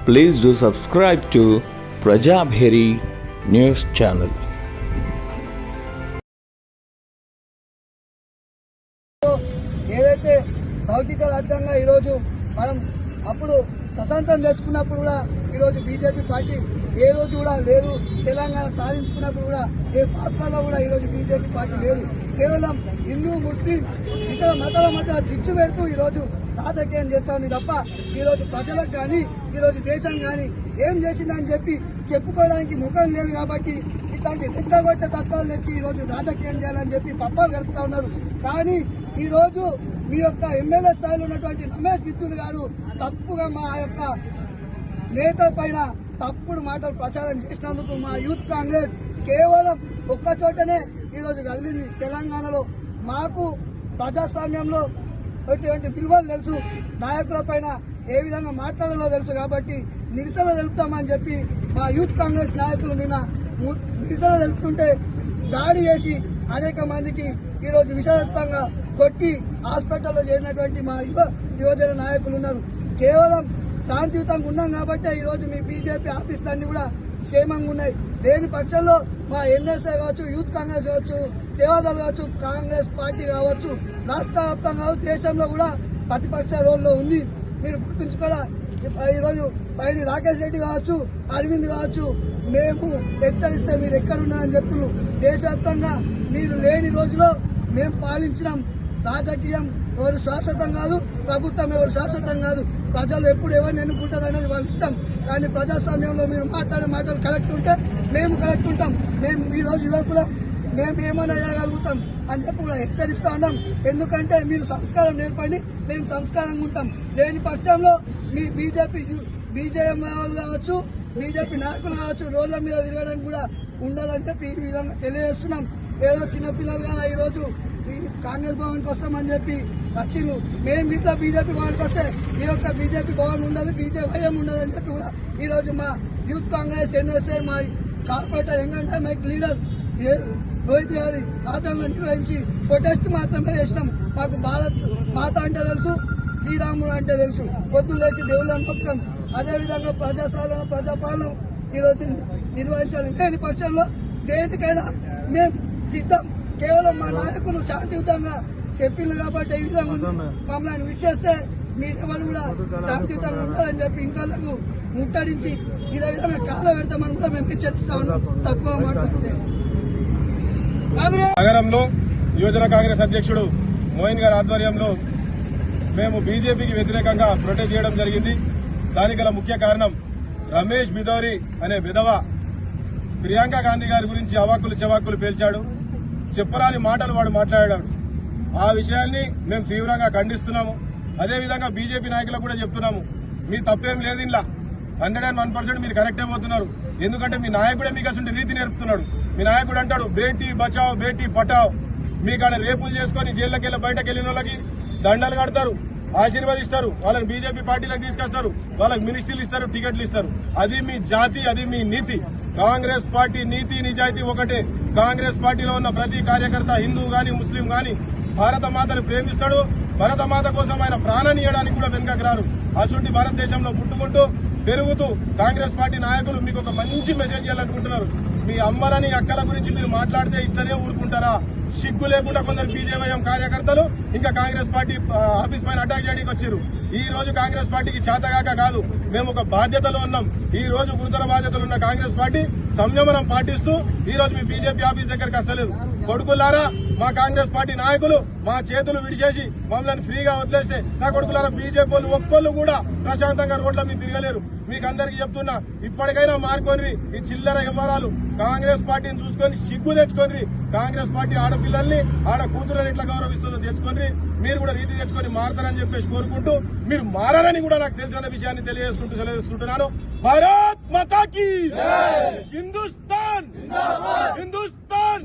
Please do subscribe to Prajabheri News Channel. ఏదైతే లౌకిక రాజ్యాంగం ఈరోజు మనం అప్పుడు స్వతంత్రం తెచ్చుకున్నప్పుడు కూడా ఈరోజు బీజేపీ పార్టీ ఏ రోజు కూడా లేదు. తెలంగాణ సాధించుకున్నప్పుడు కూడా ఏ పాత్రలో కూడా ఈరోజు బీజేపీ పార్టీ లేదు. కేవలం హిందూ ముస్లిం ఇతర మతాల మధ్య చిచ్చు పెడుతూ ఈరోజు రాజకీయం చేస్తా ఉంది తప్ప ఈరోజు ప్రజలకు కానీ ఈరోజు దేశం కానీ ఏం చేసిందని చెప్పి చెప్పుకోవడానికి ముఖం లేదు. కాబట్టి ఇట్లాంటి రెచ్చగొట్టే తత్వాలు తెచ్చి ఈరోజు రాజకీయం చేయాలని చెప్పి పప్పాలు గడుపుతా ఉన్నారు. కానీ ఈరోజు మీ యొక్క ఎమ్మెల్యే స్థాయిలో ఉన్నటువంటి రమేష్ మిత్రుడు గారు తప్పుగా మా యొక్క నేత పైన తప్పుడు మాటలు ప్రచారం చేసినందుకు మా యూత్ కాంగ్రెస్ కేవలం ఒక్క చోటనే ఈరోజు కదిలింది. తెలంగాణలో మాకు ప్రజాస్వామ్యంలో ఎటువంటి విలువలు తెలుసు, నాయకుల పైన ఏ విధంగా మాట్లాడాలో తెలుసు. కాబట్టి నిరసన తెలుపుతామని చెప్పి మా యూత్ కాంగ్రెస్ నాయకులు నిన్న నిరసన తెలుపుతుంటే దాడి చేసి అనేక మందికి ఈరోజు విషదత్తంగా కొట్టి హాస్పిటల్లో చేరినటువంటి మా యువజన నాయకులు ఉన్నారు. కేవలం శాంతియుతంగా ఉన్నాం కాబట్టి ఈరోజు మీ బీజేపీ ఆఫీసులన్నీ కూడా క్షేమంగా ఉన్నాయి. లేని పక్షంలో మా ఎన్ఎస్ఏ కావచ్చు, యూత్ కాంగ్రెస్ కావచ్చు, సేవాదళ్ కావచ్చు, కాంగ్రెస్ పార్టీ కావచ్చు, రాష్ట్ర వ్యాప్తంగా కావచ్చు, దేశంలో కూడా ప్రతిపక్ష రోల్లో ఉంది. మీరు గుర్తుంచుకోరా, ఈరోజు పైన రాకేష్ రెడ్డి కావచ్చు, అరవింద్ కావచ్చు, మేము హెచ్చరిస్తే మీరు ఎక్కడున్నారని చెప్తున్నారు. దేశవ్యాప్తంగా మీరు లేని రోజులో మేము పాలించినాం. రాజకీయం ఎవరు శాశ్వతం కాదు, ప్రభుత్వం ఎవరు శాశ్వతం కాదు. ప్రజలు ఎప్పుడు ఎవరిని ఎన్నుకుంటారు అనేది వాళ్ళ ఇష్టం. కానీ ప్రజాస్వామ్యంలో మీరు మాట్లాడే మాటలు కరెక్ట్ ఉంటే మేము కరెక్ట్ ఉంటాం. మేము ఈరోజు యువకులం, మేము ఏమైనా చేయగలుగుతాం అని చెప్పి కూడా హెచ్చరిస్తా ఉన్నాం. ఎందుకంటే మీరు సంస్కారం నేర్పండి, మేము సంస్కారంగా ఉంటాం. లేని పక్షంలో మీ బీజేఎం వాళ్ళు కావచ్చు, బీజేపీ నాయకులు కావచ్చు, రోడ్ల మీద తిరగడానికి కూడా ఉండాలని చెప్పి ఈ విధంగా తెలియజేస్తున్నాం. ఏదో చిన్నపిల్లలుగా ఈరోజు ఈ కాంగ్రెస్ భవన్కి వస్తామని చెప్పి వచ్చిండు. మేము ఇట్లా బీజేపీ భవన్కి వస్తే ఈ యొక్క బీజేపీ భవన్ ఉండదు, బీజేపీ ఉండదు అని చెప్పి కూడా ఈరోజు మా యూత్ కాంగ్రెస్ ఎన్ఎస్ఏ మా కార్పొరేటర్ ఎంగంటే మా లీడర్ రోహిత్ గారి ఆధ్వర్యంలో నిర్వహించి ప్రొటెస్ట్ మాత్రమే చేసినాం. మాకు భారత్ మాత అంటే తెలుసు, శ్రీరాముడు అంటే తెలుసు. పొద్దున్న లేచి దేవుళ్ళని మొత్తం అదేవిధంగా ప్రజాపాలన ఈరోజు నిర్వహించాలి. లేని పక్షంలో దేనికైనా మేము సిద్ధం. కేవలం మా నాయకులు శాంతియుతంగా చెప్పింది కాబట్టి ఈ విధంగా మమ్మల్ని విడిచేస్తే మీరెవరు కూడా శాంతియుతంగా ఉంటారని చెప్పి ఇంకాలకు ముట్టడించి ఇదే విధంగా కాలం పెడతామని కూడా మేము హెచ్చరిస్తా ఉన్నాం. తక్కువ మాట్లాడితే నగరంలో యువజన కాంగ్రెస్ అధ్యక్షుడు మోయిన్ గారి ఆధ్వర్యంలో మేము బీజేపీకి వ్యతిరేకంగా ప్రొటెస్ట్ చేయడం జరిగింది. దానికి గల ముఖ్య కారణం రమేష్ బిదౌరి అనే విధవ ప్రియాంక గాంధీ గారి గురించి అవాక్కులు చెవాక్కులు పేల్చాడు. చెప్పరాని మాటలు వాడు మాట్లాడాడు. ఆ విషయాన్ని మేము తీవ్రంగా ఖండిస్తున్నాము. అదేవిధంగా బీజేపీ నాయకులకు కూడా చెప్తున్నాము, మీ తప్పేం లేదు, ఇలా 101% మీరు కరెక్టే పోతున్నారు. ఎందుకంటే మీ నాయకుడే మీకు అసలు రీతి నేర్పుతున్నాడు. మీ నాయకుడు అంటాడు బేటీ బచావ్ బేటీ పటావ్. మీకు ఆడ రేపులు చేసుకుని జైల్లోకి బయటకు వెళ్ళిన వాళ్ళకి దండలు కడతారు, ఆశీర్వదిస్తారు, వాళ్ళని బీజేపీ పార్టీలకు తీసుకొస్తారు, వాళ్ళకి మినిస్ట్రీలు ఇస్తారు, టికెట్లు ఇస్తారు. అది మీ జాతి, అది మీ నీతి. కాంగ్రెస్ పార్టీ నీతి నిజాయితీ ఒకటే. కాంగ్రెస్ పార్టీలో ఉన్న ప్రతి కార్యకర్త హిందూ గాని ముస్లిం గాని భారత మాతను ప్రేమిస్తాడు. భారత మాత కోసం ఆయన ప్రాణాన్ని ఇవ్వడానికి కూడా వెనుకకు రారు. అసలు భారతదేశంలో పుట్టుకుంటూ పెరుగుతూ కాంగ్రెస్ పార్టీ నాయకులు మీకు ఒక మంచి మెసేజ్ చేయాలనుకుంటున్నారు. మీ అమ్మలని అక్కల గురించి మీరు మాట్లాడితే ఇట్లనే ఊరుకుంటారా? సిగ్గు లేకుండా కొందరు బీజేవైఎం కార్యకర్తలు ఇంకా కాంగ్రెస్ పార్టీ ఆఫీస్ పైన అటాక్ చేయడానికి వచ్చారు. ఈ రోజు కాంగ్రెస్ పార్టీకి చేతగాక కాదు, మేము ఒక బాధ్యతలో ఉన్నాం. ఈ రోజు గురుతర బాధ్యతలు ఉన్న కాంగ్రెస్ పార్టీ సంయమనం పాటిస్తూ ఈ రోజు మీ బీజేపీ ఆఫీస్ దగ్గరికి వస్తలేదు. కొడుకులారా, మా కాంగ్రెస్ పార్టీ నాయకులు మా చేతులు విడిచేసి మమ్మల్ని ఫ్రీగా వదిలేస్తే నా కొడుకులారా బీజేపీ వాళ్ళు ఒక్కళ్ళు కూడా ప్రశాంతంగా రోడ్ల మీద తిరగలేరు. మీకు అందరికీ చెప్తున్నా, ఇప్పటికైనా మార్కొని ఈ చిల్లర వ్యవహారాలు కాంగ్రెస్ పార్టీని చూసుకొని సిగ్గు తెచ్చుకొని కాంగ్రెస్ పార్టీ ఆడపిల్లల్ని ఆడ కూతురని ఎట్లా గౌరవిస్తుందో తెచ్చుకొని మీరు కూడా రీతి తెచ్చుకొని మారతారని చెప్పేసి కోరుకుంటూ, మీరు మారారని కూడా నాకు తెలిసిన విషయాన్ని తెలియజేసుకుంటూ సెలవిస్తుంటున్నాను. భారత్ మాతా కీ, హిందుస్థాన్ హిందుస్థాన్.